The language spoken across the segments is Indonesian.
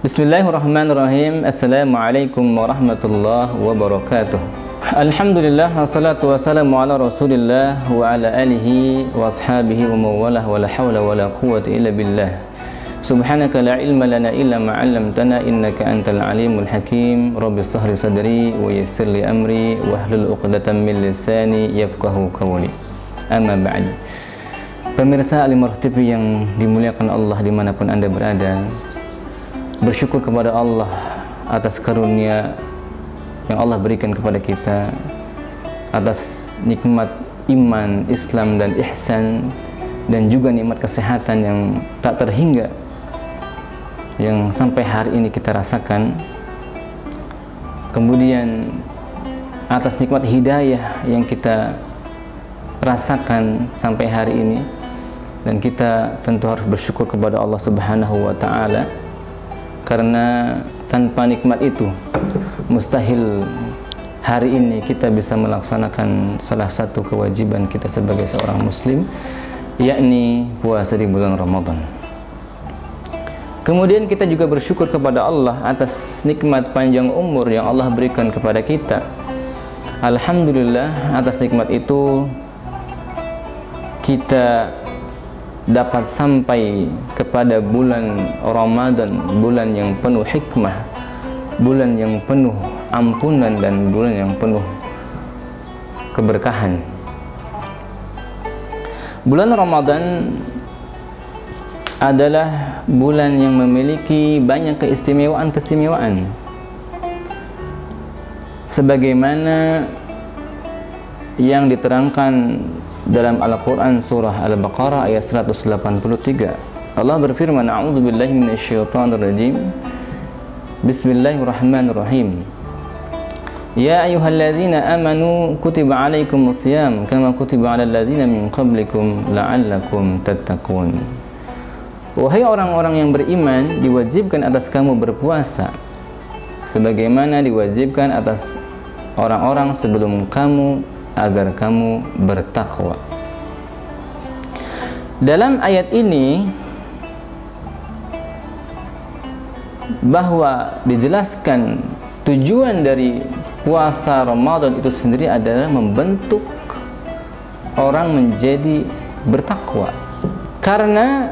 Bismillahirrahmanirrahim. Assalamualaikum warahmatullahi wabarakatuh. Alhamdulillah, wassalatu wassalamu ala rasulillah wa ala alihi wa ashabihi wa mawalah wa la hawla wa la quwwata illa billah. Subhanaka la ilma lana illa ma 'allamtana innaka antal alimul hakim. Rabbi shrah li sadri wa yassir li amri wahlul 'uqdatam min lisani yafqahu qawli. Amma ba'd. Pemirsa Al-Imrah TV yang dimuliakan Allah dimanapun Anda berada, bersyukur kepada Allah atas karunia yang Allah berikan kepada kita, atas nikmat iman, Islam dan ihsan, dan juga nikmat kesehatan yang tak terhingga yang sampai hari ini kita rasakan. Kemudian atas nikmat hidayah yang kita rasakan sampai hari ini, dan kita tentu harus bersyukur kepada Allah Subhanahu wa taala, karena tanpa nikmat itu mustahil hari ini kita bisa melaksanakan salah satu kewajiban kita sebagai seorang muslim, yakni puasa di bulan Ramadan. Kemudian kita juga bersyukur kepada Allah atas nikmat panjang umur yang Allah berikan kepada kita. Alhamdulillah, atas nikmat itu kita dapat sampai kepada bulan Ramadan, bulan yang penuh hikmah, bulan yang penuh ampunan, dan bulan yang penuh keberkahan. Bulan Ramadan adalah bulan yang memiliki banyak keistimewaan-keistimewaan, sebagaimana yang diterangkan dalam Al-Quran surah Al-Baqarah ayat 183. Allah berfirman, a'udzubillahi minasyaitonirrajim, bismillahirrahmanirrahim, ya ayyuhalladzina amanu kutiba alaikumusiyam kama kutiba alal ladzina min qablikum la'allakum tattaqun. Wahai orang-orang yang beriman, diwajibkan atas kamu berpuasa sebagaimana diwajibkan atas orang-orang sebelum kamu agar kamu bertakwa. Dalam ayat ini bahwa dijelaskan tujuan dari puasa Ramadan itu sendiri adalah membentuk orang menjadi bertakwa. Karena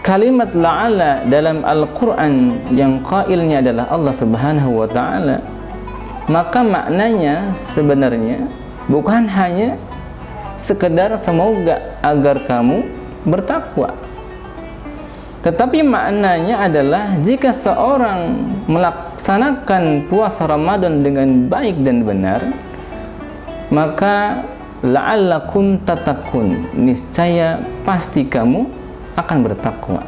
kalimat la'alla dalam Al-Quran yang qailnya adalah Allah Subhanahu wa ta'ala, maka maknanya sebenarnya bukan hanya sekedar semoga agar kamu bertakwa, tetapi maknanya adalah jika seorang melaksanakan puasa Ramadan dengan baik dan benar, maka la'allakum tattaqun, niscaya pasti kamu akan bertakwa.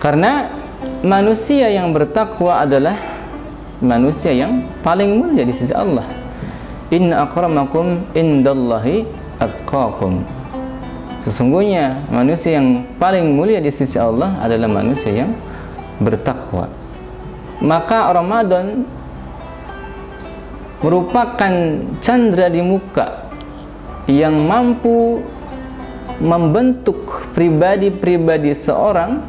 Karena manusia yang bertakwa adalah manusia yang paling mulia di sisi Allah. Inna akramakum indallahi atqakum. Sesungguhnya manusia yang paling mulia di sisi Allah adalah manusia yang bertakwa. Maka Ramadan merupakan candra di muka yang mampu membentuk pribadi-pribadi seorang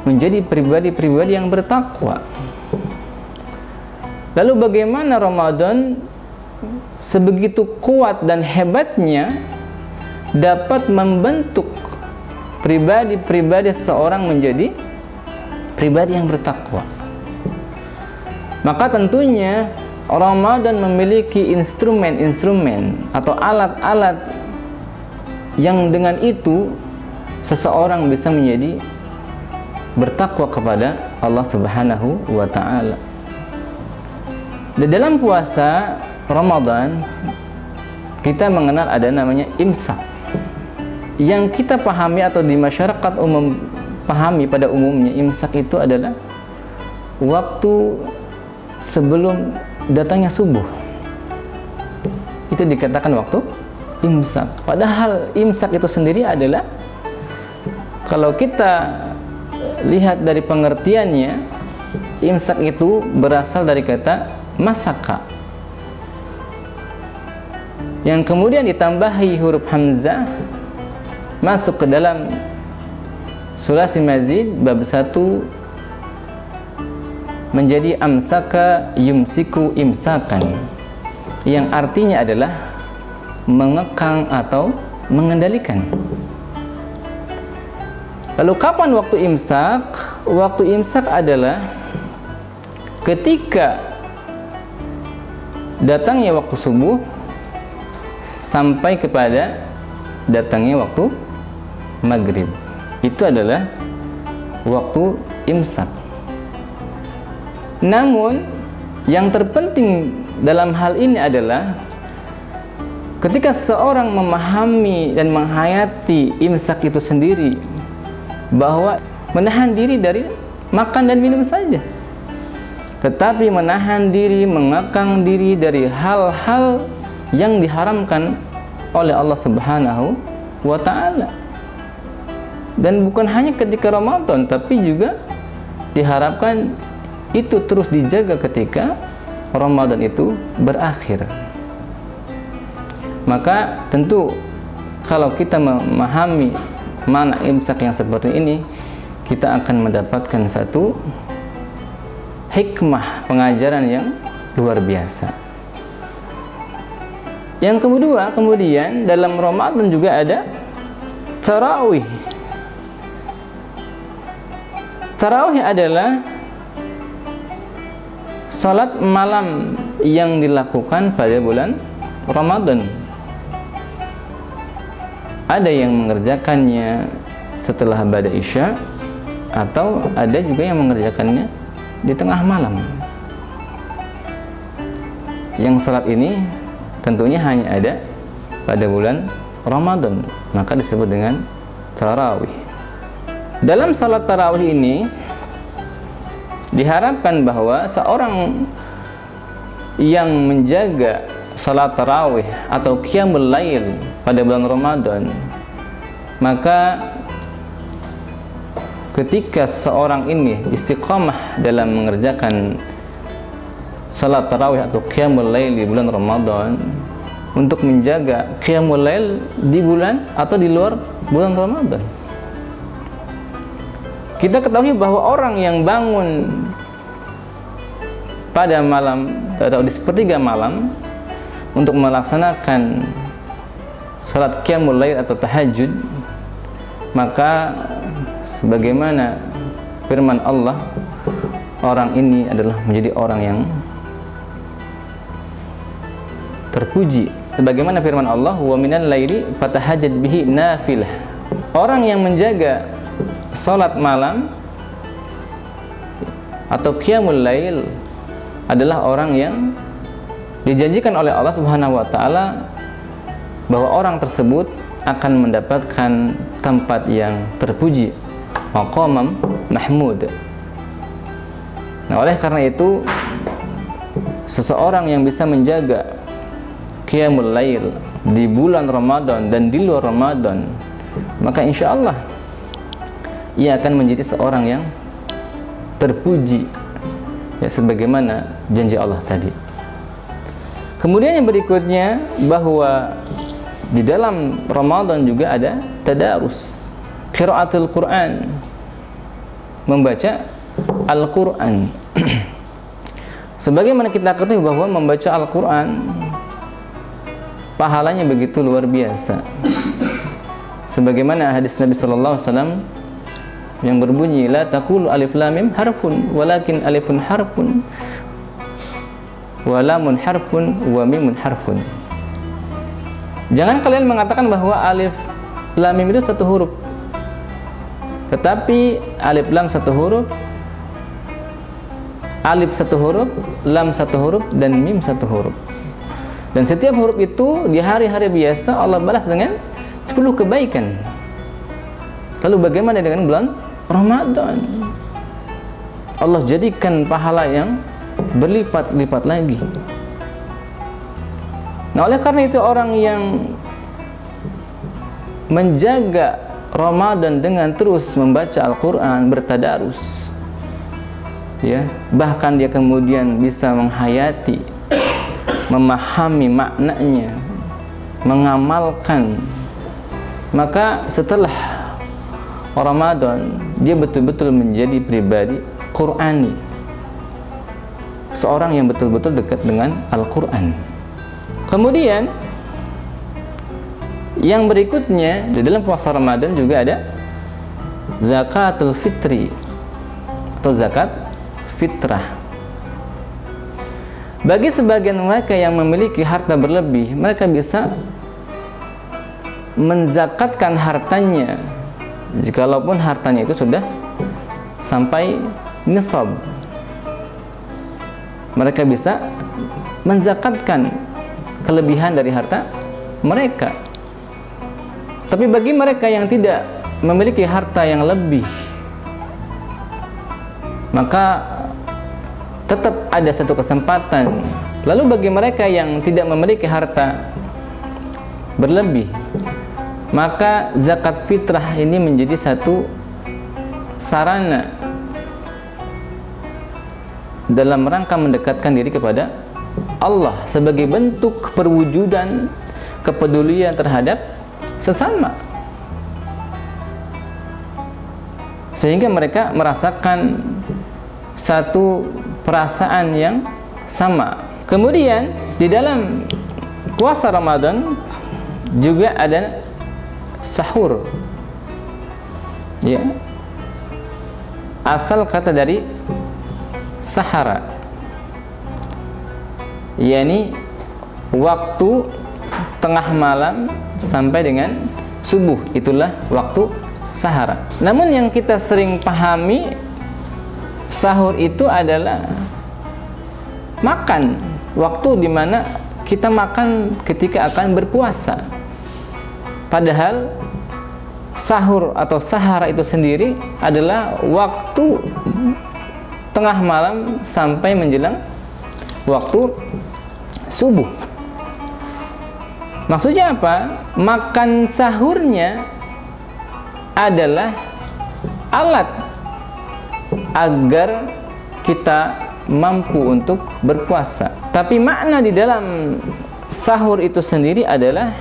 menjadi pribadi-pribadi yang bertakwa. Lalu bagaimana Ramadan sebegitu kuat dan hebatnya dapat membentuk pribadi-pribadi seseorang menjadi pribadi yang bertakwa? Maka tentunya Ramadan memiliki instrumen-instrumen atau alat-alat yang dengan itu seseorang bisa menjadi bertakwa kepada Allah Subhanahu wa ta'ala. Di dalam puasa Ramadan kita mengenal ada namanya imsak. Yang kita pahami atau di masyarakat umum pahami pada umumnya, imsak itu adalah waktu sebelum datangnya subuh. Itu dikatakan waktu imsak. Padahal imsak itu sendiri adalah, kalau kita lihat dari pengertiannya, imsak itu berasal dari kata masaka, yang kemudian ditambahi huruf hamzah masuk ke dalam sulasi mazid bab 1 menjadi amsaka yumsiku imsakan, yang artinya adalah mengekang atau mengendalikan. Lalu kapan waktu imsak? Waktu imsak adalah ketika datangnya waktu subuh sampai kepada datangnya waktu maghrib. Itu adalah waktu imsak. Namun yang terpenting dalam hal ini adalah ketika seseorang memahami dan menghayati imsak itu sendiri, bahwa menahan diri dari makan dan minum saja, tetapi menahan diri, mengekang diri dari hal-hal yang diharamkan oleh Allah Subhanahu wa ta'ala. Dan bukan hanya ketika Ramadan, tapi juga diharapkan itu terus dijaga ketika Ramadan itu berakhir. Maka tentu kalau kita memahami makna imsak yang seperti ini, kita akan mendapatkan satu hikmah pengajaran yang luar biasa. Yang kedua, kemudian dalam Ramadan juga ada tarawih. Tarawih adalah salat malam yang dilakukan pada bulan Ramadan. Ada yang mengerjakannya setelah ba'da isya, atau ada juga yang mengerjakannya di tengah malam. Yang salat ini tentunya hanya ada pada bulan Ramadan, maka disebut dengan tarawih. Dalam salat tarawih ini diharapkan bahwa seorang yang menjaga salat tarawih atau qiyamul lail pada bulan Ramadan, maka ketika seorang ini istiqamah dalam mengerjakan salat tarawih atau qiyamul lail di bulan Ramadan, untuk menjaga qiyamul lail di bulan atau di luar bulan Ramadan. Kita ketahui bahwa orang yang bangun pada malam atau di sepertiga malam untuk melaksanakan salat qiyamul lail atau tahajud, maka sebagaimana firman Allah, orang ini adalah menjadi orang yang terpuji. Sebagaimana firman Allah, wa minal laili fatahajjad bihi nafilah. Orang yang menjaga salat malam atau qiyamul lail adalah orang yang dijanjikan oleh Allah Subhanahu wa ta'ala bahwa orang tersebut akan mendapatkan tempat yang terpuji, maqamam mahmud. Nah, oleh karena itu seseorang yang bisa menjaga qiyamul lail di bulan Ramadan dan di luar Ramadan, maka insya Allah ia akan menjadi seorang yang terpuji, ya, sebagaimana janji Allah tadi. Kemudian yang berikutnya, bahwa di dalam Ramadan juga ada tadarus, qiraatul Quran, membaca Al-Quran. Sebagaimana kita ketahui bahwa membaca Al-Quran pahalanya begitu luar biasa. Sebagaimana hadis Nabi sallallahu alaihi wasallam yang berbunyi, la taqulu alif lam mim harfun walakin alifun harfun wa lamun harfun wa mimun harfun. Jangan kalian mengatakan bahwa alif lam mim itu satu huruf, tetapi alif lam satu huruf, alif satu huruf, lam satu huruf, dan mim satu huruf. Dan setiap huruf itu di hari-hari biasa Allah balas dengan 10 kebaikan. Lalu bagaimana dengan bulan Ramadan? Allah jadikan pahala yang berlipat-lipat lagi. Nah, oleh karena itu orang yang menjaga Ramadan dengan terus membaca Al-Quran, bertadarus, ya, bahkan dia kemudian bisa menghayati, memahami maknanya, mengamalkan, maka setelah Ramadan dia betul-betul menjadi pribadi Qurani, seorang yang betul-betul dekat dengan Al-Quran. Kemudian yang berikutnya, di dalam puasa Ramadan juga ada zakatul fitri atau zakat fitrah. Bagi sebagian mereka yang memiliki harta berlebih, mereka bisa menzakatkan hartanya jikalaupun hartanya itu sudah sampai nisab. Mereka bisa menzakatkan kelebihan dari harta mereka. Tapi bagi mereka yang tidak memiliki harta yang lebih, maka tetap ada satu kesempatan. Lalu bagi mereka yang tidak memiliki harta berlebih, maka zakat fitrah ini menjadi satu sarana dalam rangka mendekatkan diri kepada Allah sebagai bentuk perwujudan kepedulian terhadap sesama, sehingga mereka merasakan satu perasaan yang sama. Kemudian di dalam puasa Ramadan juga ada sahur, ya, asal kata dari sahara, yakni waktu tengah malam sampai dengan subuh, itulah waktu sahara. Namun yang kita sering pahami, sahur itu adalah makan, waktu dimana kita makan ketika akan berpuasa. Padahal sahur atau sahara itu sendiri adalah waktu tengah malam sampai menjelang waktu subuh. Maksudnya apa? Makan sahurnya adalah alat agar kita mampu untuk berpuasa. Tapi makna di dalam sahur itu sendiri adalah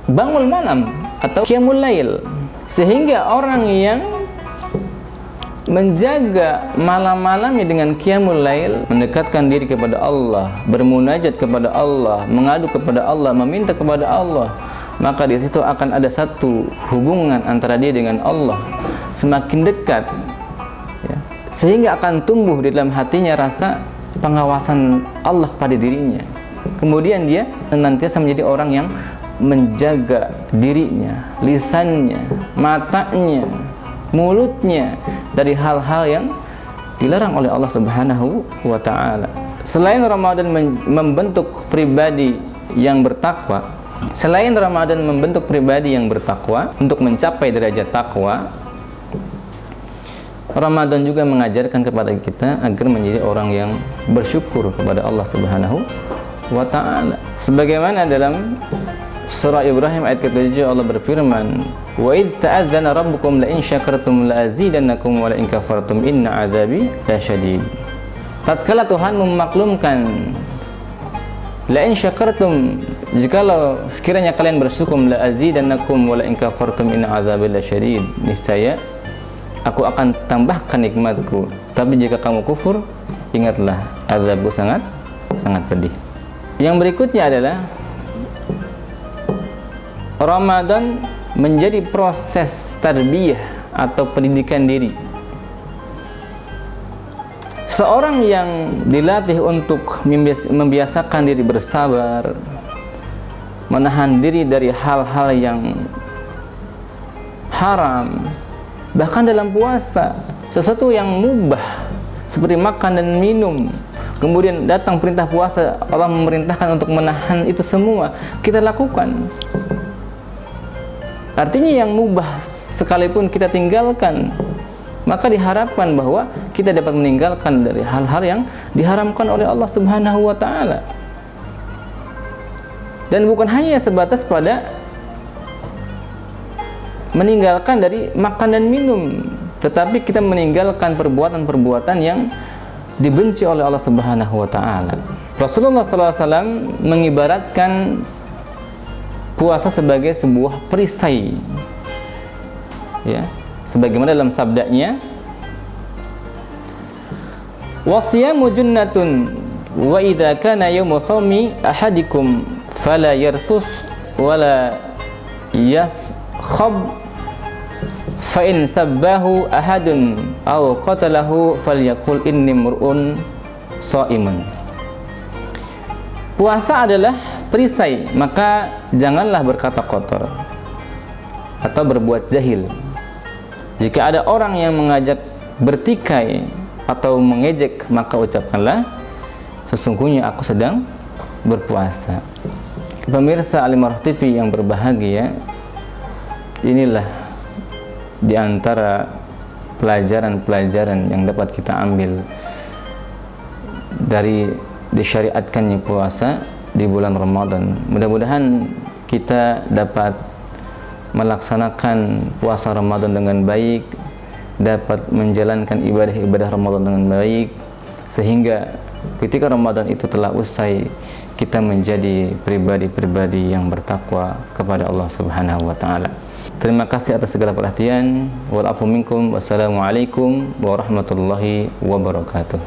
bangun malam atau qiyamul lail. Sehingga orang yang menjaga malam-malamnya dengan qiyamul lail, mendekatkan diri kepada Allah, bermunajat kepada Allah, mengadu kepada Allah, meminta kepada Allah, maka di situ akan ada satu hubungan antara dia dengan Allah semakin dekat, ya, sehingga akan tumbuh di dalam hatinya rasa pengawasan Allah pada dirinya. Kemudian dia senantiasa menjadi orang yang menjaga dirinya, lisannya, matanya, mulutnya dari hal-hal yang dilarang oleh Allah Subhanahu wa ta'ala. Selain Ramadan membentuk pribadi yang bertakwa, selain Ramadan membentuk pribadi yang bertakwa untuk mencapai derajat takwa, Ramadan juga mengajarkan kepada kita agar menjadi orang yang bersyukur kepada Allah Subhanahu wa ta'ala. Sebagaimana dalam surah Ibrahim ayat ke-7 Allah berfirman, "Wa idz ta'adzana rabbukum la in syakartum la azidannakum wa la in kafartum inna 'adzabi lasyadid." Tatkala Tuhan memaklumkan, la in syakartum, jikalau sekiranya kalian bersyukur, la azidannakum wa la in kafartum inna 'adzabi lasyadid, niscaya aku akan tambahkan nikmatku, tapi jika kamu kufur, ingatlah azabku sangat pedih. Yang berikutnya adalah Ramadan menjadi proses tarbiyah atau pendidikan diri. Seorang yang dilatih untuk membiasakan diri bersabar, menahan diri dari hal-hal yang haram, bahkan dalam puasa, sesuatu yang mubah seperti makan dan minum, kemudian datang perintah puasa, Allah memerintahkan untuk menahan itu semua, kita lakukan. Artinya yang mubah sekalipun kita tinggalkan, maka diharapkan bahwa kita dapat meninggalkan dari hal-hal yang diharamkan oleh Allah Subhanahu wa ta'ala. Dan bukan hanya sebatas pada meninggalkan dari makan dan minum, tetapi kita meninggalkan perbuatan-perbuatan yang dibenci oleh Allah Subhanahu wa ta'ala. Rasulullah SAW mengibaratkan puasa sebagai sebuah perisai, ya, sebagaimana dalam sabdanya, Wasiyamu junnatun wa idza kana yawmu shaumi ahadikum fala yarthus wala yaskhab fa in sabbahu ahadun aw qatalahu falyaqul inni mur'un shaimun. Puasa adalah perisai, maka janganlah berkata kotor atau berbuat jahil. Jika ada orang yang mengajak bertikai atau mengejek, maka ucapkanlah, sesungguhnya aku sedang berpuasa. Pemirsa Al-Imarah TV yang berbahagia, inilah di antara pelajaran-pelajaran yang dapat kita ambil dari disyariatkannya puasa di bulan Ramadan. Mudah-mudahan kita dapat melaksanakan puasa Ramadan dengan baik, dapat menjalankan ibadah-ibadah Ramadan dengan baik, sehingga ketika Ramadan itu telah usai, kita menjadi pribadi-pribadi yang bertakwa kepada Allah Subhanahu wa taala. Terima kasih atas segala perhatian. Wal afu minkum. Wassalamualaikum warahmatullahi wabarakatuh.